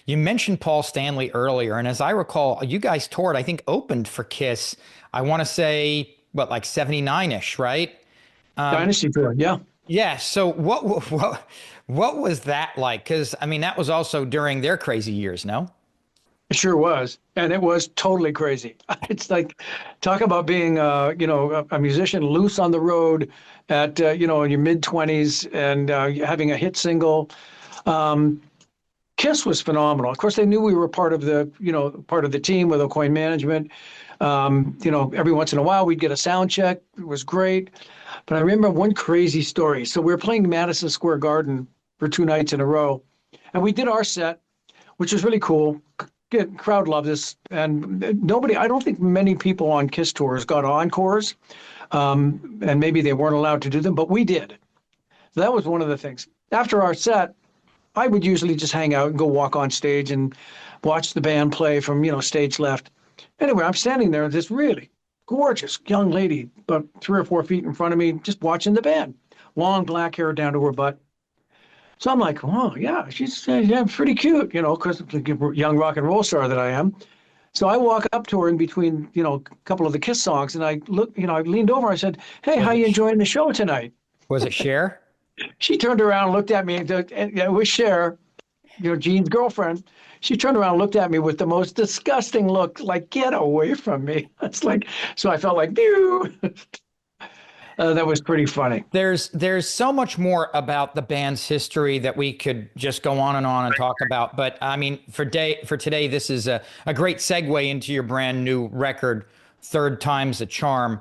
You mentioned Paul Stanley earlier, and as I recall, you guys toured, I think opened for Kiss, I want to say, what, like 79-ish, right? Um, Dynasty tour, yeah. yeah, so what was that like? Because I mean, that was also during their crazy years, no? It sure was. And it was totally crazy. It's like, talk about being, a musician loose on the road at, in your mid 20s and having a hit single. Um, Kiss was phenomenal. Of course, they knew we were part of the team with O'Coin Management. Every once in a while we'd get a sound check. It was great. But I remember one crazy story. So we were playing Madison Square Garden for 2 nights in a row, and we did our set, which was really cool. Crowd loved us, and I don't think many people on Kiss tours got encores, and maybe they weren't allowed to do them, but we did. So that was one of the things. After our set, I would usually just hang out and go walk on stage and watch the band play from, stage left. Anyway, I'm standing there with this really gorgeous young lady, about 3 or 4 feet in front of me, just watching the band. Long black hair down to her butt. So I'm like, oh, yeah, she's yeah, pretty cute, because the young rock and roll star that I am. So I walk up to her in between, a couple of the Kiss songs, and I look, I leaned over. I said, "Hey, how Was you it enjoying the show tonight?" was it Cher? She turned around, looked at me, and it was Cher, Gene's girlfriend. She turned around and looked at me with the most disgusting look, like, get away from me. It's like, so I felt like, "Pew." That was pretty funny. There's so much more about the band's history that we could just go on and talk about. But I mean, for today, this is a great segue into your brand new record, Third Time's a Charm.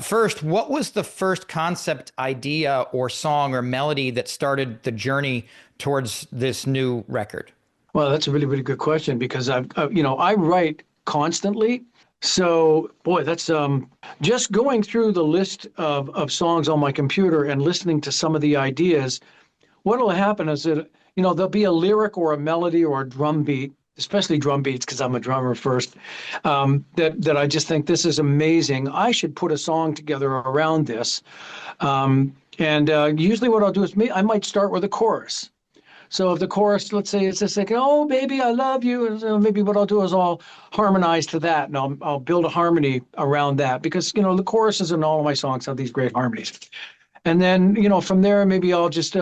First, what was the first concept idea or song or melody that started the journey towards this new record? Well, that's a really, really good question because I write constantly. So, boy, that's just going through the list of songs on my computer and listening to some of the ideas. What'll happen is that, there'll be a lyric or a melody or a drum beat, especially drum beats, because I'm a drummer first, that I just think this is amazing. I should put a song together around this. And usually what I'll do is I might start with a chorus. So if the chorus, let's say it's just like, "Oh, baby, I love you," and so maybe what I'll do is I'll harmonize to that, and I'll build a harmony around that because the choruses in all of my songs have these great harmonies. And then from there maybe I'll just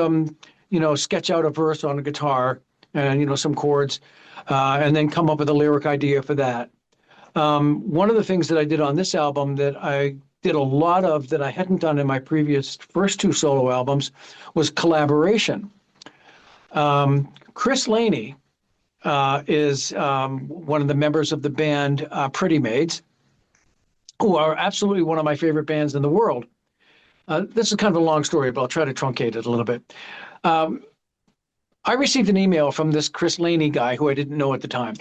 sketch out a verse on a guitar and some chords, and then come up with a lyric idea for that. One of the things that I did on this album that I did a lot of that I hadn't done in my previous first two solo albums was collaboration. Chris Laney is one of the members of the band Pretty Maids, who are absolutely one of my favorite bands in the world. This is kind of a long story, but I'll try to truncate it a little bit. I received an email from this Chris Laney guy who I didn't know at the time.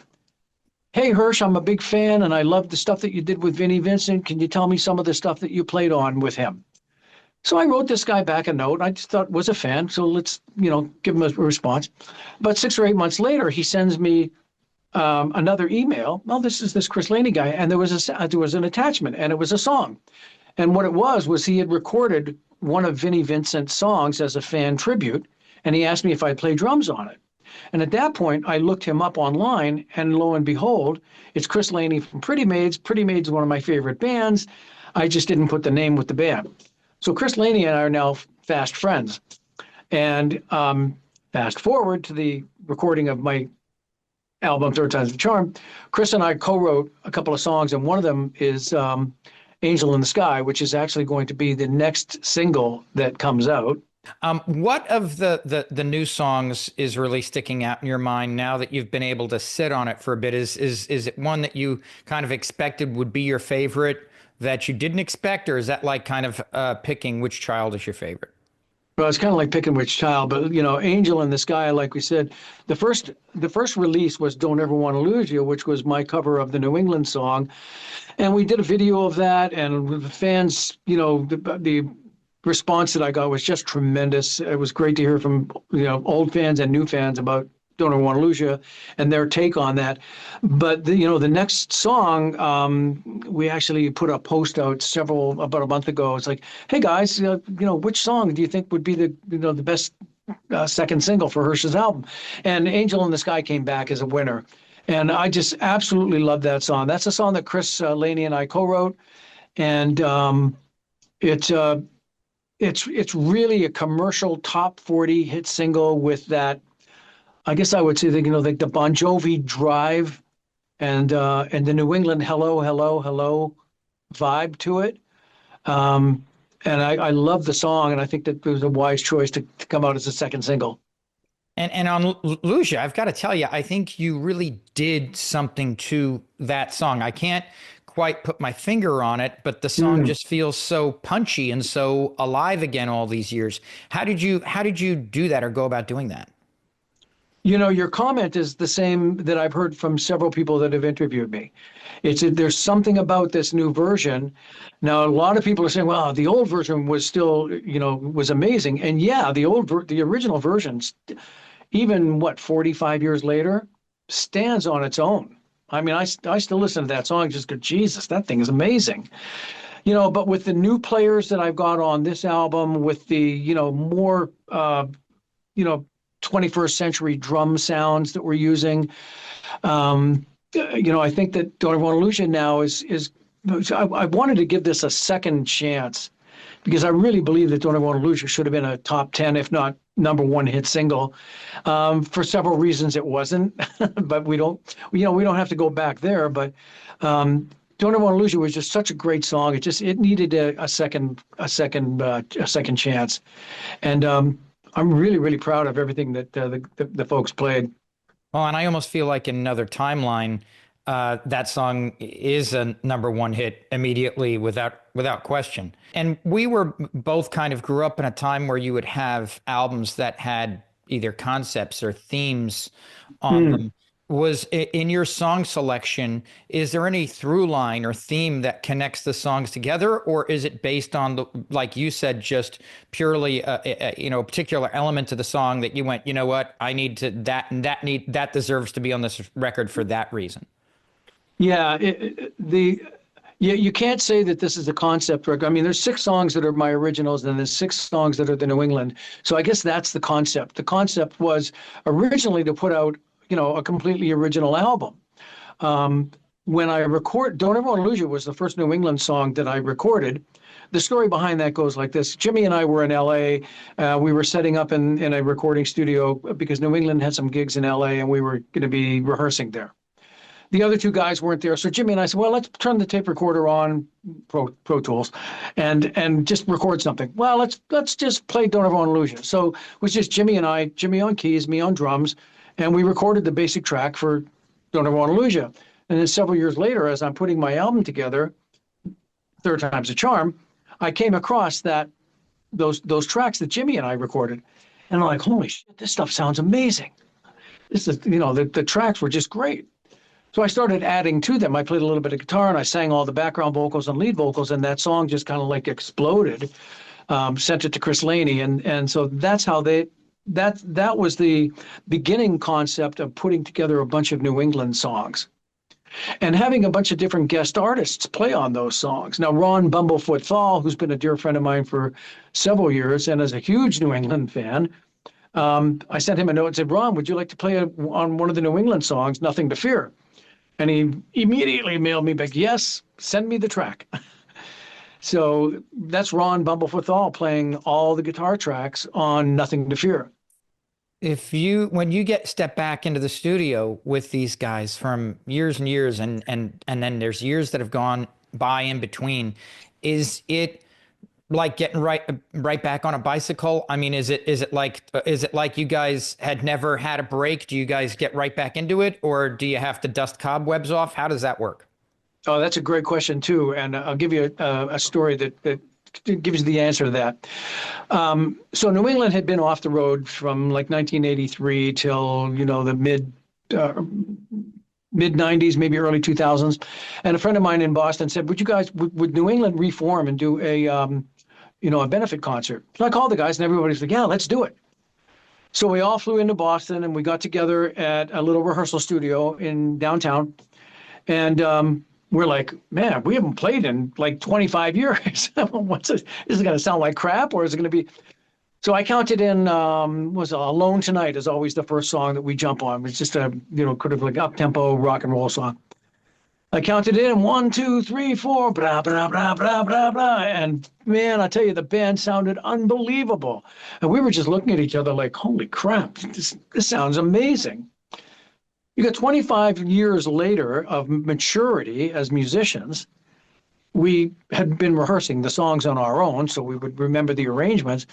"Hey, Hirsch, I'm a big fan, and I love the stuff that you did with Vinnie Vincent. Can you tell me some of the stuff that you played on with him?" So I wrote this guy back a note. I just thought was a fan, so let's give him a response. But 6 or 8 months later, he sends me another email. Well, this is this Chris Laney guy, and there was an attachment, and it was a song. And what it was he had recorded one of Vinnie Vincent's songs as a fan tribute, and he asked me if I'd play drums on it. And at that point, I looked him up online, and lo and behold, it's Chris Laney from Pretty Maids. Pretty Maids is one of my favorite bands. I just didn't put the name with the band. So Chris Laney and I are now fast friends. And fast forward to the recording of my album, Third Time's the Charm, Chris and I co-wrote a couple of songs, and one of them is Angel in the Sky, which is actually going to be the next single that comes out. What of the new songs is really sticking out in your mind now that you've been able to sit on it for a bit? Is it one that you kind of expected would be your favorite that you didn't expect, or is that like kind of picking which child is your favorite? Well, it's kind of like picking which child, but Angel in the Sky, like we said, the first release was Don't Ever Want to Lose You, which was my cover of the New England song. And we did a video of that, and the fans, the response that I got was just tremendous. It was great to hear from, old fans and new fans about, Don't Ever Want to Lose You and their take on that. But the next song, we actually put a post out about a month ago. It's like, hey guys, which song do you think would be the best second single for Hirsch's album? And Angel in the Sky came back as a winner. And I just absolutely love that song. That's a song that Chris Laney and I co-wrote. And it's really a commercial top 40 hit single with that, I guess I would say that, like the Bon Jovi drive and the New England hello, hello, hello vibe to it. And I love the song, and I think that it was a wise choice to come out as a second single. And on Lucia, I've got to tell you, I think you really did something to that song. I can't quite put my finger on it, but the song just feels so punchy and so alive again all these years. How did you do that or go about doing that? Your comment is the same that I've heard from several people that have interviewed me. There's something about this new version. Now, a lot of people are saying, well, the old version was still, was amazing. And yeah, the original versions, even 45 years later, stands on its own. I mean, I still listen to that song, just go, Jesus, that thing is amazing. But with the new players that I've got on this album, with the, more, 21st century drum sounds that we're using, I think that Don't Ever Want to Lose You now I wanted to give this a second chance because I really believe that Don't Ever Want to Lose You should have been a top 10, if not number one hit single. For several reasons it wasn't, but we don't have to go back there. But Don't Ever Want to Lose You was just such a great song. It needed a second chance, and I'm really, really proud of everything that the folks played. Well, and I almost feel like in another timeline, that song is a number one hit immediately without question. And we were both kind of grew up in a time where you would have albums that had either concepts or themes on them. Was in your song selection, is there any through line or theme that connects the songs together, or is it based on like you said, just purely a particular element of the song that you went, you know what, I need to that deserves to be on this record for that reason? Yeah, you can't say that this is a concept record. I mean, there's 6 songs that are my originals, and there's 6 songs that are the New England. So I guess that's the concept. The concept was originally to put out a completely original album. When I Don't Ever Want to Lose You was the first New England song that I recorded. The story behind that goes like this. Jimmy and I were in LA. We were setting up in a recording studio because New England had some gigs in LA and we were going to be rehearsing there. The other 2 guys weren't there. So Jimmy and I said, well, let's turn the tape recorder on, Pro Tools, and just record something. Well, let's just play Don't Ever Want to Lose You. So it was just Jimmy and I, Jimmy on keys, me on drums, and we recorded the basic track for Don't Ever Want to Lose You. And then several years later, as I'm putting my album together, Third Time's a Charm, I came across those tracks that Jimmy and I recorded. And I'm like, holy shit, this stuff sounds amazing. This is, the tracks were just great. So I started adding to them. I played a little bit of guitar and I sang all the background vocals and lead vocals, and that song just kind of like exploded. Sent it to Chris Laney, and so that's how that was the beginning concept of putting together a bunch of New England songs and having a bunch of different guest artists play on those songs. Now, Ron Bumblefoot Thal, who's been a dear friend of mine for several years and is a huge New England fan, I sent him a note and said, Ron, would you like to play on one of the New England songs, Nothing to Fear? And he immediately mailed me back, yes, send me the track. So that's Ron Bumblefoot Thal playing all the guitar tracks on Nothing to Fear. When you step back into the studio with these guys from years and years, and then there's years that have gone by in between, is it like getting right back on a bicycle? I mean, is it like you guys had never had a break? Do you guys get right back into it, or do you have to dust cobwebs off? How does that work? Oh, that's a great question too, and I'll give you a story that gives you the answer to that. So New England had been off the road from like 1983 till the mid 90s, maybe early 2000s, and a friend of mine in Boston said, would New England reform and do a benefit concert? So I called the guys and everybody was like, yeah, let's do it. So we all flew into Boston and we got together at a little rehearsal studio in downtown. And we're like, man, we haven't played in like 25 years. What's it? Is it going to sound like crap, or is it going to be? So I counted in, was Alone Tonight is always the first song that we jump on. It's just a, kind of like up-tempo rock and roll song. I counted in 1, 2, 3, 4, blah, blah, blah, blah, blah, blah. And man, I tell you, the band sounded unbelievable. And we were just looking at each other like, holy crap, this sounds amazing. You got 25 years later of maturity as musicians. We had been rehearsing the songs on our own, so we would remember the arrangements.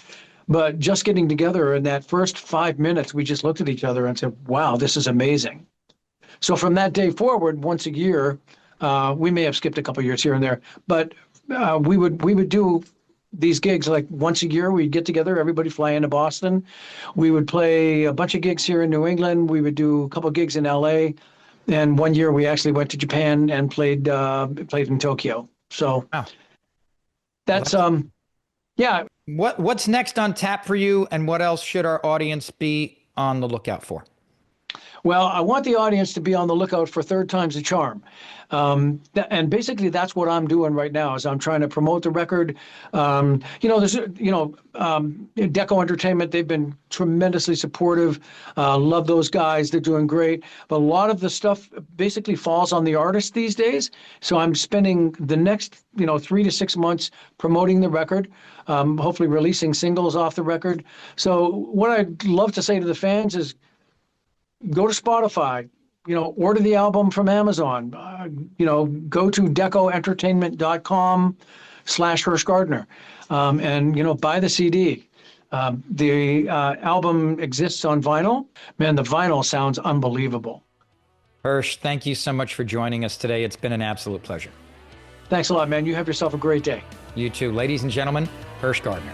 But just getting together in that first 5 minutes, we just looked at each other and said, wow, this is amazing. So from that day forward, once a year, we may have skipped a couple of years here and there, but we would do these gigs like once a year. We'd get together, everybody fly into Boston. We would play a bunch of gigs here in New England. We would do a couple of gigs in LA. And one year we actually went to Japan and played in Tokyo. So wow. That's, yeah. What's next on tap for you, and what else should our audience be on the lookout for? Well, I want the audience to be on the lookout for Third Time's a Charm. And basically that's what I'm doing right now is I'm trying to promote the record. There's, Deco Entertainment, they've been tremendously supportive. Love those guys. They're doing great. But a lot of the stuff basically falls on the artist these days. So I'm spending the next, 3 to 6 months promoting the record, hopefully releasing singles off the record. So what I'd love to say to the fans is, go to Spotify, order the album from Amazon, go to decoentertainment.com/Hirsh Gardner, and, buy the CD. The album exists on vinyl. Man, the vinyl sounds unbelievable. Hirsh, thank you so much for joining us today. It's been an absolute pleasure. Thanks a lot, man. You have yourself a great day. You too. Ladies and gentlemen, Hirsh Gardner.